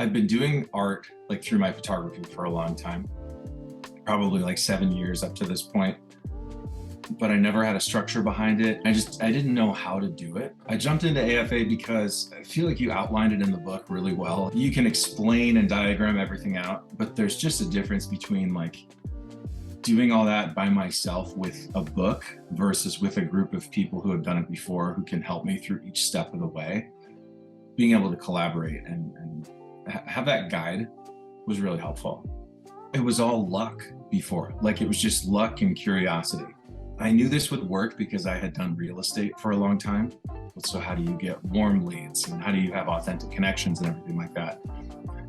I've been doing art like through my photography for a long time, probably like 7 years up to this point, but I never had a structure behind it. I didn't know how to do it. I jumped into AFA because I feel like you outlined it in the book really well. You can explain and diagram everything out, but there's just a difference between like doing all that by myself with a book versus with a group of people who have done it before, who can help me through each step of the way. Being able to collaborate and have that guide was really helpful. It was all luck before, like it was just luck and curiosity. I knew this would work because I had done real estate for a long time. So how do you get warm leads and how do you have authentic connections and everything like that?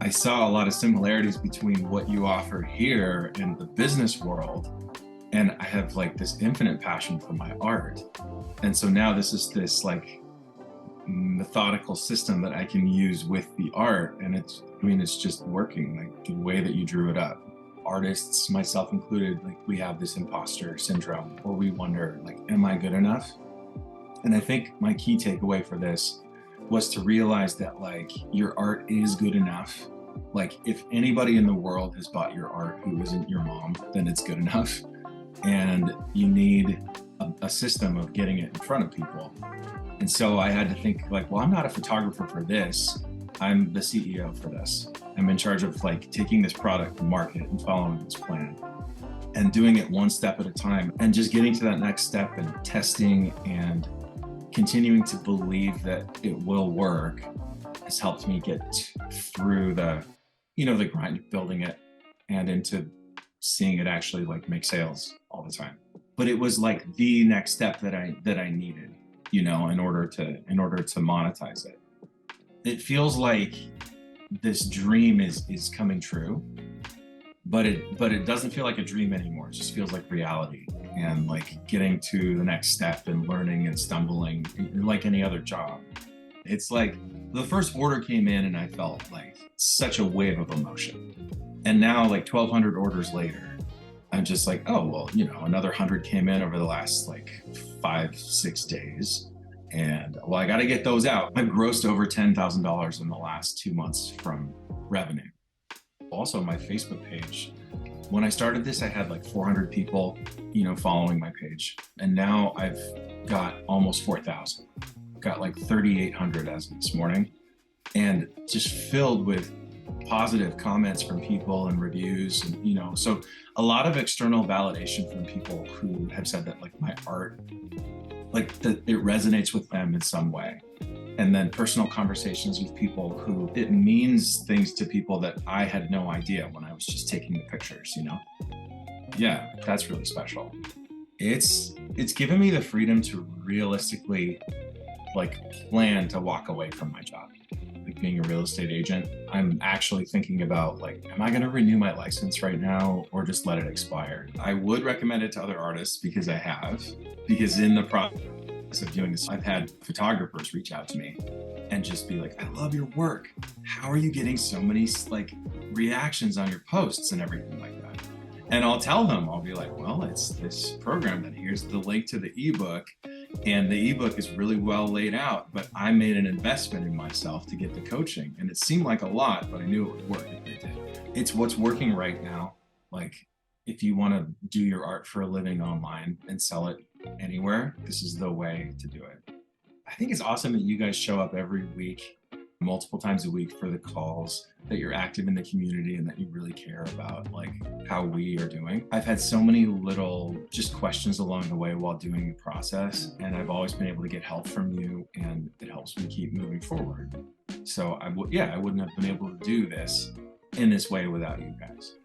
I saw a lot of similarities between what you offer here in the business world, and I have like this infinite passion for my art. And so now this is this like methodical system that I can use with the art, and it's just working, like the way that you drew it up. Artists, myself included, like we have this imposter syndrome where we wonder, like, am I good enough? And I think my key takeaway for this was to realize that like your art is good enough. Like if anybody in the world has bought your art who isn't your mom, then it's good enough. And you need a system of getting it in front of people. And so I had to think like, well, I'm not a photographer for this. I'm the CEO for this. I'm in charge of like taking this product to market and following this plan and doing it one step at a time and just getting to that next step and testing and continuing to believe that it will work has helped me get through the grind of building it and into seeing it actually like make sales all the time. But it was like the next step that I needed, in order to monetize it. It feels like this dream is coming true, but it doesn't feel like a dream anymore. It just feels like reality and like getting to the next step and learning and stumbling like any other job. It's like the first order came in and I felt like such a wave of emotion. And now like 1,200 orders later, I'm just like, oh, well, another 100 came in over the last like 5-6 days. And well, I got to get those out. I've grossed over $10,000 in the last 2 months from revenue. Also, my Facebook page. When I started this, I had like 400 people, following my page. And now I've got almost 4,000. Got like 3,800 as of this morning. And just filled with positive comments from people and reviews. And, so a lot of external validation from people who have said that like my art, like that it resonates with them in some way. And then personal conversations with people who it means things to people that I had no idea when I was just taking the pictures, Yeah, that's really special. It's given me the freedom to realistically like plan to walk away from my job. Like being a real estate agent, I'm actually thinking about like, am I going to renew my license right now or just let it expire? I would recommend it to other artists because in the process of doing this, I've had photographers reach out to me and just be like, I love your work. How are you getting so many like reactions on your posts and everything like that? And I'll tell them, I'll be like, well, it's this program that here's the link to the ebook. And the ebook is really well laid out, but I made an investment in myself to get the coaching. And it seemed like a lot, but I knew it would work if it did. It's what's working right now. Like if you want to do your art for a living online and sell it anywhere, this is the way to do it. I think it's awesome that you guys show up every week, multiple times a week for the calls, that you're active in the community and that you really care about like how we are doing. I've had so many little just questions along the way while doing the process, and I've always been able to get help from you, and it helps me keep moving forward. So I wouldn't have been able to do this in this way without you guys.